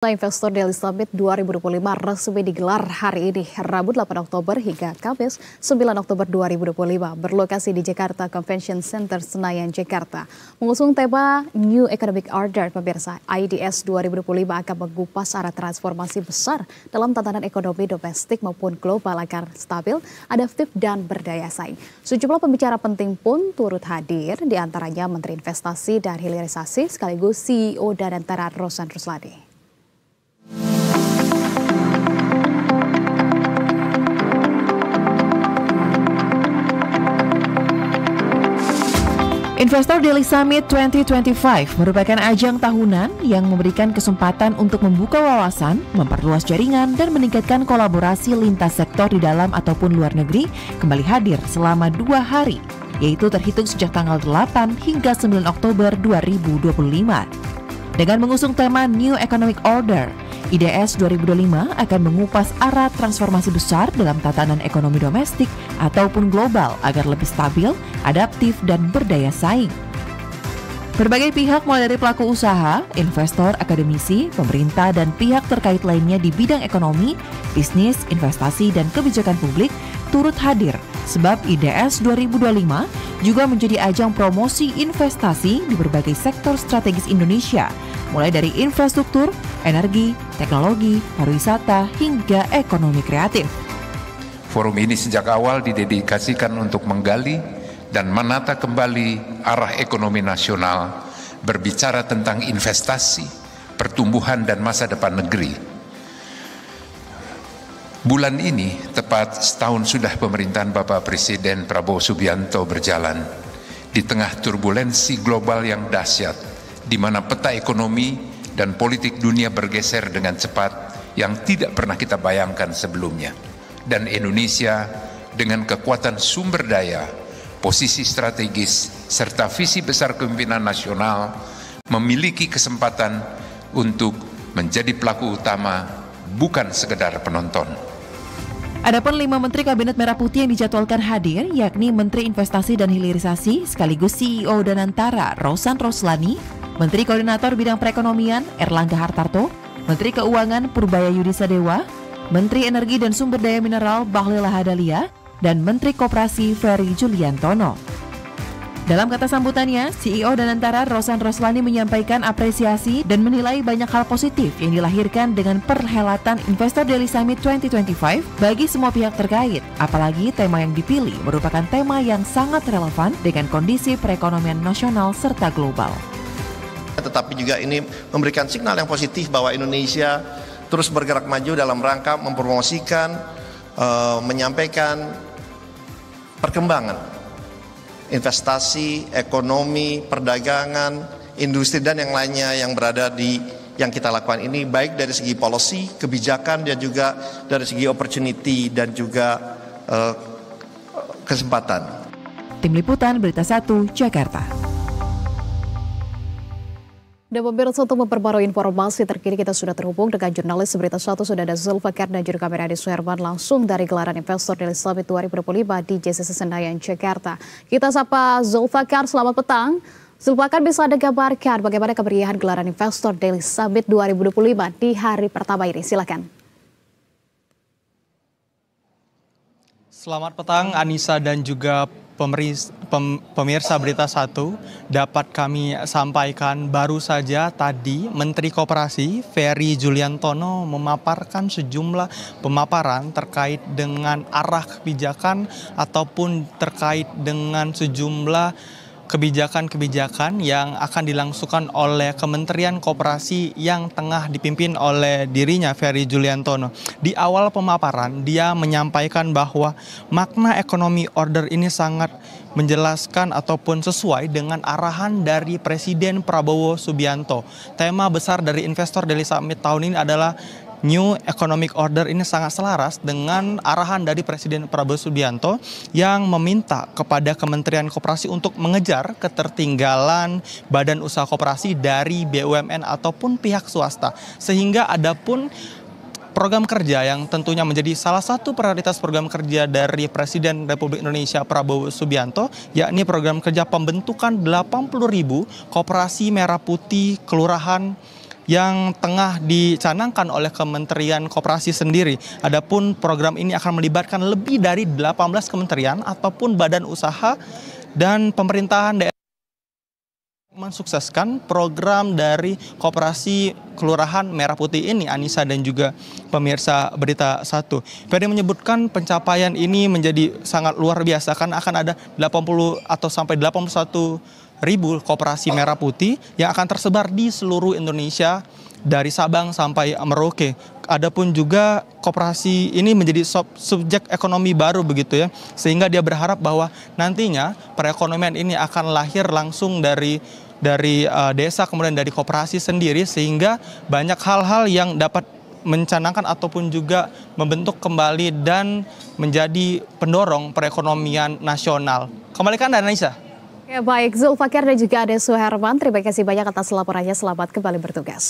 Investor Daily Summit 2025 resmi digelar hari ini, Rabu 8 Oktober hingga Kamis 9 Oktober 2025, berlokasi di Jakarta Convention Center, Senayan, Jakarta. Mengusung tema New Economic Order, pemirsa, IDS 2025 akan mengupas arah transformasi besar dalam tatanan ekonomi domestik maupun global agar stabil, adaptif, dan berdaya saing. Sejumlah pembicara penting pun turut hadir, diantaranya Menteri Investasi dan Hilirisasi sekaligus CEO Danantara Rosan Roslani. Investor Daily Summit 2025 merupakan ajang tahunan yang memberikan kesempatan untuk membuka wawasan, memperluas jaringan, dan meningkatkan kolaborasi lintas sektor di dalam ataupun luar negeri kembali hadir selama 2 hari, yaitu terhitung sejak tanggal 8 hingga 9 Oktober 2025. Dengan mengusung tema New Economic Order, IDS 2025 akan mengupas arah transformasi besar dalam tatanan ekonomi domestik ataupun global agar lebih stabil, adaptif, dan berdaya saing. Berbagai pihak mulai dari pelaku usaha, investor, akademisi, pemerintah, dan pihak terkait lainnya di bidang ekonomi, bisnis, investasi, dan kebijakan publik turut hadir sebab IDS 2025 juga menjadi ajang promosi investasi di berbagai sektor strategis Indonesia, mulai dari infrastruktur, energi, teknologi, pariwisata, hingga ekonomi kreatif. Forum ini sejak awal didedikasikan untuk menggali dan menata kembali arah ekonomi nasional, berbicara tentang investasi, pertumbuhan, dan masa depan negeri. Bulan ini tepat setahun sudah pemerintahan Bapak Presiden Prabowo Subianto berjalan di tengah turbulensi global yang dahsyat, di mana peta ekonomi dan politik dunia bergeser dengan cepat yang tidak pernah kita bayangkan sebelumnya. Dan Indonesia dengan kekuatan sumber daya, posisi strategis, serta visi besar kepemimpinan nasional memiliki kesempatan untuk menjadi pelaku utama, bukan sekedar penonton. Adapun 5 Menteri Kabinet Merah Putih yang dijadwalkan hadir, yakni Menteri Investasi dan Hilirisasi sekaligus CEO Danantara Rosan Roslani, Menteri Koordinator Bidang Perekonomian Erlangga Hartarto, Menteri Keuangan Purbaya Yudisadewa, Menteri Energi dan Sumber Daya Mineral Bahlil Lahadalia, dan Menteri Koperasi Ferry Juliantono. Dalam kata sambutannya, CEO Danantara Rosan Roslani menyampaikan apresiasi dan menilai banyak hal positif yang dilahirkan dengan perhelatan Investor Daily Summit 2025 bagi semua pihak terkait, apalagi tema yang dipilih merupakan tema yang sangat relevan dengan kondisi perekonomian nasional serta global. Tetapi juga ini memberikan signal yang positif bahwa Indonesia terus bergerak maju dalam rangka mempromosikan, menyampaikan perkembangan investasi, ekonomi, perdagangan, industri, dan yang lainnya yang berada di yang kita lakukan ini, baik dari segi policy, kebijakan, dan juga dari segi opportunity dan juga kesempatan. Tim Liputan Berita 1, Jakarta. Dan pemirsa, untuk memperbarui informasi terkini kita sudah terhubung dengan jurnalis Berita 1 sudah ada Zulfakar dan juru kamera Adi Suherman langsung dari gelaran Investor Daily Summit 2025 di JCC Senayan, Jakarta. Kita sapa Zulfakar, selamat petang. Zulfakar, bisa Anda gambarkan bagaimana kemeriahan gelaran Investor Daily Summit 2025 di hari pertama ini? Silakan. Selamat petang Anissa dan juga pemirsa Berita 1, dapat kami sampaikan baru saja tadi Menteri Koperasi Ferry Juliantono memaparkan sejumlah pemaparan terkait dengan arah kebijakan ataupun terkait dengan sejumlah kebijakan-kebijakan yang akan dilangsungkan oleh Kementerian Koperasi yang tengah dipimpin oleh dirinya Ferry Juliantono. Di awal pemaparan dia menyampaikan bahwa makna ekonomi order ini sangat menjelaskan ataupun sesuai dengan arahan dari Presiden Prabowo Subianto. Tema besar dari Investor Daily Summit tahun ini adalah New Economic Order. Ini sangat selaras dengan arahan dari Presiden Prabowo Subianto yang meminta kepada Kementerian Koperasi untuk mengejar ketertinggalan badan usaha koperasi dari BUMN ataupun pihak swasta. Sehingga ada pun program kerja yang tentunya menjadi salah satu prioritas program kerja dari Presiden Republik Indonesia Prabowo Subianto, yakni program kerja pembentukan 80.000 koperasi merah putih kelurahan yang tengah dicanangkan oleh Kementerian Koperasi sendiri. Adapun program ini akan melibatkan lebih dari 18 kementerian ataupun badan usaha dan pemerintahan daerah mensukseskan program dari Koperasi Kelurahan Merah Putih ini, Anissa dan juga pemirsa Berita 1. Ferry menyebutkan pencapaian ini menjadi sangat luar biasa karena akan ada 80 atau sampai 81 ribu koperasi merah putih yang akan tersebar di seluruh Indonesia dari Sabang sampai Merauke. Adapun juga koperasi ini menjadi subjek ekonomi baru begitu ya, sehingga dia berharap bahwa nantinya perekonomian ini akan lahir langsung dari desa, kemudian dari koperasi sendiri, sehingga banyak hal-hal yang dapat mencanangkan ataupun juga membentuk kembali dan menjadi pendorong perekonomian nasional. Kembali ke Anda, Anissa. Ya, baik, Zulfakar dan juga Ade Suherman, terima kasih banyak atas laporannya. Selamat kembali bertugas.